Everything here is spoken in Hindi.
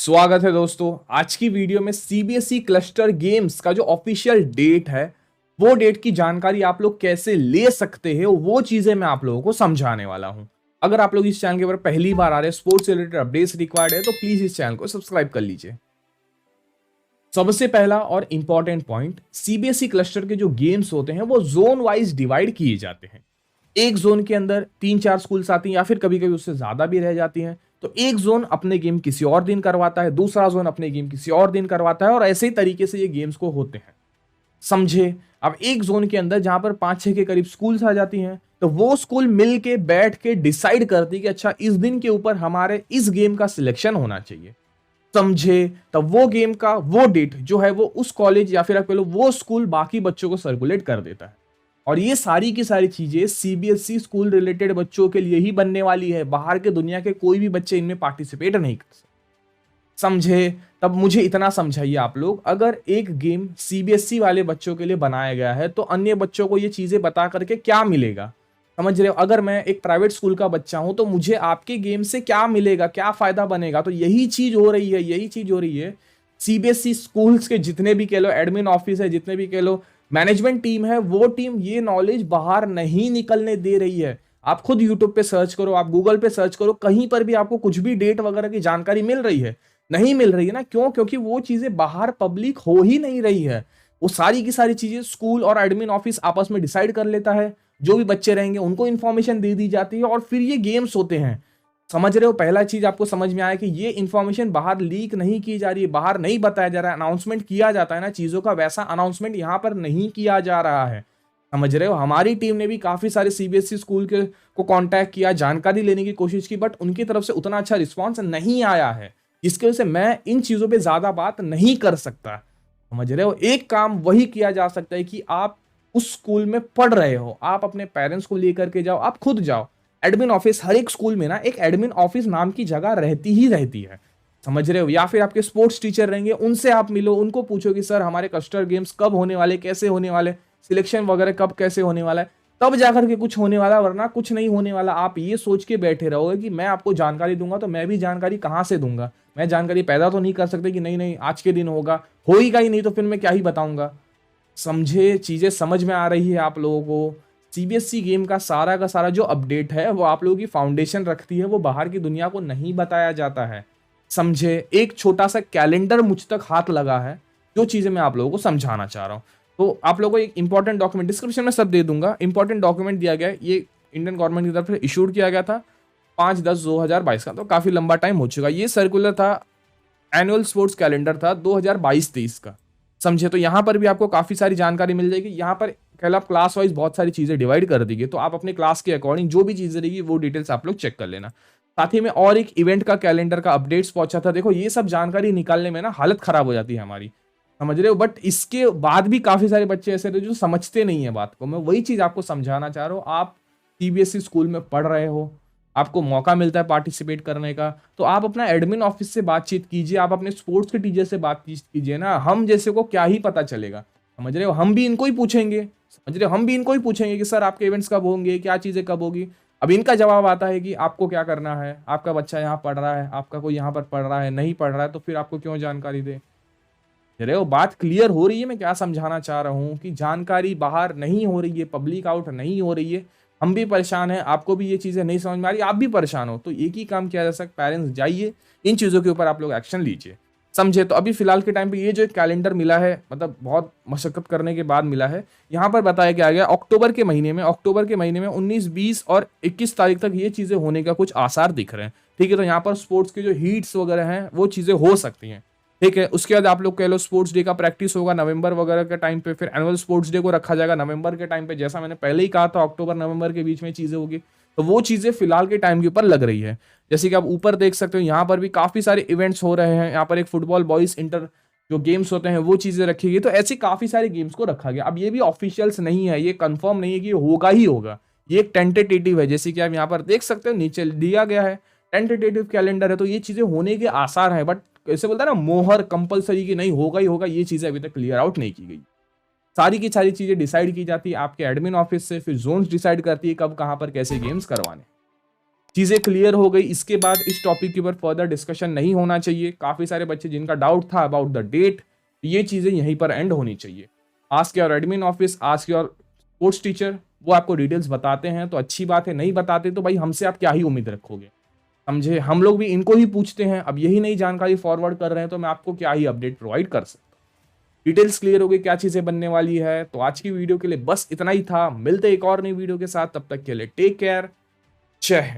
स्वागत है दोस्तों। आज की वीडियो में सीबीएसई क्लस्टर गेम्स का जो ऑफिशियल डेट है वो डेट की जानकारी आप लोग कैसे ले सकते हैं वो चीजें मैं आप लोगों को समझाने वाला हूं। अगर आप लोग इस चैनल के ऊपर पहली बार आ रहे हैं, स्पोर्ट्स से रिलेटेड अपडेट्स रिक्वायर्ड है तो प्लीज इस चैनल को सब्सक्राइब कर लीजिए। सबसे पहला और इंपॉर्टेंट पॉइंट, सीबीएसई क्लस्टर के जो गेम्स होते हैं वो जोन वाइज डिवाइड किए जाते हैं। एक जोन के अंदर 3-4 स्कूल्स आती हैं या फिर कभी कभी उससे ज्यादा भी रह जाती हैं। तो एक जोन अपने गेम किसी और दिन करवाता है, दूसरा जोन अपने गेम किसी और दिन करवाता है और ऐसे ही तरीके से ये गेम्स को होते हैं, समझे। अब एक जोन के अंदर जहां पर 5-6 के करीब स्कूल्स आ जाती हैं तो वो स्कूल मिल के बैठ के डिसाइड करती है कि अच्छा इस दिन के ऊपर हमारे इस गेम का सिलेक्शन होना चाहिए, समझे। तब वो गेम का वो डेट जो है वो उस कॉलेज या फिर आप कह लो वो स्कूल बाकी बच्चों को सर्कुलेट कर देता है। और ये सारी की सारी चीजें सीबीएसई स्कूल रिलेटेड बच्चों के लिए ही बनने वाली है, बाहर के दुनिया के कोई भी बच्चे इनमें पार्टिसिपेट नहीं कर सकते, समझे। तब मुझे इतना समझाइए आप लोग, अगर एक गेम सीबीएसई वाले बच्चों के लिए बनाया गया है तो अन्य बच्चों को ये चीजें बता करके क्या मिलेगा, समझ रहे हो। अगर मैं एक प्राइवेट स्कूल का बच्चा हूं तो मुझे आपके गेम से क्या मिलेगा, क्या फायदा बनेगा। तो यही चीज हो रही है, यही चीज हो रही है। सीबीएसई स्कूल्स के जितने भी कह लो एडमिन ऑफिस है, जितने भी कह लो मैनेजमेंट टीम है, वो टीम ये नॉलेज बाहर नहीं निकलने दे रही है। आप खुद यूट्यूब पे सर्च करो, आप गूगल पे सर्च करो, कहीं पर भी आपको कुछ भी डेट वगैरह की जानकारी मिल रही है? नहीं मिल रही है ना। क्यों? क्योंकि वो चीजें बाहर पब्लिक हो ही नहीं रही है। वो सारी की सारी चीजें स्कूल और एडमिन ऑफिस आपस में डिसाइड कर लेता है, जो भी बच्चे रहेंगे उनको इन्फॉर्मेशन दे दी जाती है और फिर ये गेम्स होते हैं, समझ रहे हो। पहला चीज आपको समझ में आया कि ये इन्फॉर्मेशन बाहर लीक नहीं की जा रही है, बाहर नहीं बताया जा रहा है। अनाउंसमेंट किया जाता है ना चीजों का, वैसा अनाउंसमेंट यहाँ पर नहीं किया जा रहा है, समझ रहे हो। हमारी टीम ने भी काफी सारे सीबीएसई स्कूल के को कांटेक्ट किया, जानकारी लेने की कोशिश की, बट उनकी तरफ से उतना अच्छा रिस्पॉन्स नहीं आया है, जिसकी वजह से मैं इन चीजों पे ज्यादा बात नहीं कर सकता, समझ रहे हो। एक काम वही किया जा सकता है कि आप उस स्कूल में पढ़ रहे हो, आप अपने पेरेंट्स को लेकर के जाओ, आप खुद जाओ। एडमिन ऑफिस, हर एक स्कूल में ना एक एडमिन ऑफिस नाम की जगह रहती ही रहती है, समझ रहे हो। या फिर आपके स्पोर्ट्स टीचर रहेंगे, उनसे आप मिलो, उनको पूछो कि सर हमारे क्लस्टर गेम्स कब होने वाले, कैसे होने वाले, सिलेक्शन वगैरह कब कैसे होने वाला है, तब जाकर के कुछ होने वाला, वरना कुछ नहीं होने वाला। आप ये सोच के बैठे रहोगे कि मैं आपको जानकारी दूंगा तो मैं भी जानकारी कहां से दूंगा, मैं जानकारी पैदा तो नहीं कर सकते कि नहीं नहीं आज के दिन होगा, होगा ही नहीं तो फिर मैं क्या ही बताऊंगा, समझे। चीजें समझ में आ रही है आप लोगों को। सीबीएसई गेम का सारा जो अपडेट है वो आप लोगों की फाउंडेशन रखती है, वो बाहर की दुनिया को नहीं बताया जाता है, समझे। एक छोटा सा कैलेंडर मुझ तक हाथ लगा है, जो चीजें मैं आप लोगों को समझाना चाह रहा हूँ। तो आप लोगों को एक इंपॉर्टेंट डॉक्यूमेंट डिस्क्रिप्शन में सब दे दूंगा, इंपॉर्टेंट डॉक्यूमेंट दिया गया है, ये इंडियन गवर्नमेंट की तरफ से इशूड किया गया था 5/10/2022 का, तो काफी लंबा टाइम हो चुका। ये सर्कुलर था, एनुअल स्पोर्ट्स कैलेंडर था 2022-23 का, समझे। तो यहाँ पर भी आपको काफी सारी जानकारी मिल जाएगी। यहाँ पर कल आप क्लास वाइज बहुत सारी चीजें डिवाइड कर दी गई, तो आप अपने क्लास के अकॉर्डिंग जो भी चीजें रहेगी वो डिटेल्स आप लोग चेक कर लेना। साथ ही में और एक इवेंट का कैलेंडर का अपडेट्स पहुंचा था। देखो ये सब जानकारी निकालने में ना हालत खराब हो जाती है हमारी, समझ रहे हो। बट इसके बाद भी काफी सारे बच्चे ऐसे थे जो समझते नहीं है बात को। मैं वही चीज आपको समझाना चाह रहा हूँ। आप सीबीएसई स्कूल में पढ़ रहे हो, आपको मौका मिलता है पार्टिसिपेट करने का, तो आप अपना एडमिन ऑफिस से बातचीत कीजिए, आप अपने स्पोर्ट्स के टीचर से बातचीत कीजिए ना। हम जैसे को क्या ही पता चलेगा, समझ रहे हो। हम भी इनको ही पूछेंगे, समझ रहे हो, हम भी इनको ही पूछेंगे कि सर आपके इवेंट्स कब होंगे, क्या चीजें कब होगी। अब इनका जवाब आता है कि आपको क्या करना है, आपका बच्चा यहाँ पढ़ रहा है, आपका कोई यहाँ पर पढ़ रहा है, नहीं पढ़ रहा है, तो फिर आपको क्यों जानकारी दे रहे हो। बात क्लियर हो रही है मैं क्या समझाना चाह रहा हूँ, कि जानकारी बाहर नहीं हो रही है, पब्लिक आउट नहीं हो रही है। हम भी परेशान हैं, आपको भी ये चीजें नहीं समझ में आ रही, आप भी परेशान हो, तो एक ही काम किया जा सकता, पेरेंट्स जाइए, इन चीजों के ऊपर आप लोग एक्शन लीजिए, समझे। तो अभी फिलहाल के टाइम पे ये जो एक कैलेंडर मिला है, मतलब बहुत मशक्कत करने के बाद मिला है, यहाँ पर बताया क्या गया अक्टूबर के महीने में 19, 20 और 21 तारीख तक ये चीजें होने का कुछ आसार दिख रहे हैं, ठीक है। तो यहाँ पर स्पोर्ट्स के जो हीट्स वगैरह हैं वो चीजें हो सकती हैं, ठीक है। उसके बाद आप लोग कह लो स्पोर्ट्स डे का प्रैक्टिस होगा नवंबर वगैरह के टाइम पे, फिर एनुअल स्पोर्ट्स डे को रखा जाएगा नवंबर के टाइम पे, जैसा मैंने पहले ही कहा था अक्टूबर नवंबर के बीच में चीजें होगी। तो वो चीजें फिलहाल के टाइम के ऊपर लग रही है। जैसे कि आप ऊपर देख सकते हो यहाँ पर भी काफी सारे इवेंट्स हो रहे हैं। यहाँ पर एक फुटबॉल बॉयज इंटर जो गेम्स होते हैं वो चीजें रखी गई, तो ऐसे काफी सारे गेम्स को रखा गया। अब ये भी ऑफिशियल्स नहीं है, ये कंफर्म नहीं है कि होगा ही होगा, ये एक टेंटेटिव है। जैसे कि आप यहाँ पर देख सकते हो नीचे दिया गया है टेंटेटिव कैलेंडर है, तो ये चीजें होने के आसार है, बट ऐसे बोलता है ना मोहर कंपलसरी की नहीं होगा ही होगा, ये चीजें अभी तक क्लियर आउट नहीं की गई। सारी की सारी चीजें डिसाइड की जाती है आपके एडमिन ऑफिस से, फिर जोन्स डिसाइड करती है कब कहां पर कैसे गेम्स करवाने। चीजें क्लियर हो गई, इसके बाद इस टॉपिक के ऊपर फर्दर डिस्कशन नहीं होना चाहिए। काफी सारे बच्चे जिनका डाउट था अबाउट द डेट, ये चीजें यहीं पर एंड होनी चाहिए। Ask your admin office, ask your sports teacher, वो आपको डिटेल्स बताते हैं तो अच्छी बात है, नहीं बताते तो भाई हमसे आप क्या ही उम्मीद रखोगे, समझे। हम लोग भी इनको ही पूछते हैं, अब यही नई जानकारी फॉरवर्ड कर रहे हैं तो मैं आपको क्या ही अपडेट प्रोवाइड कर सकता हूँ। डिटेल्स क्लियर हो गई, क्या चीजें बनने वाली है। तो आज की वीडियो के लिए बस इतना ही था, मिलते एक और नई वीडियो के साथ, तब तक के लिए टेक केयर, जय हिंद।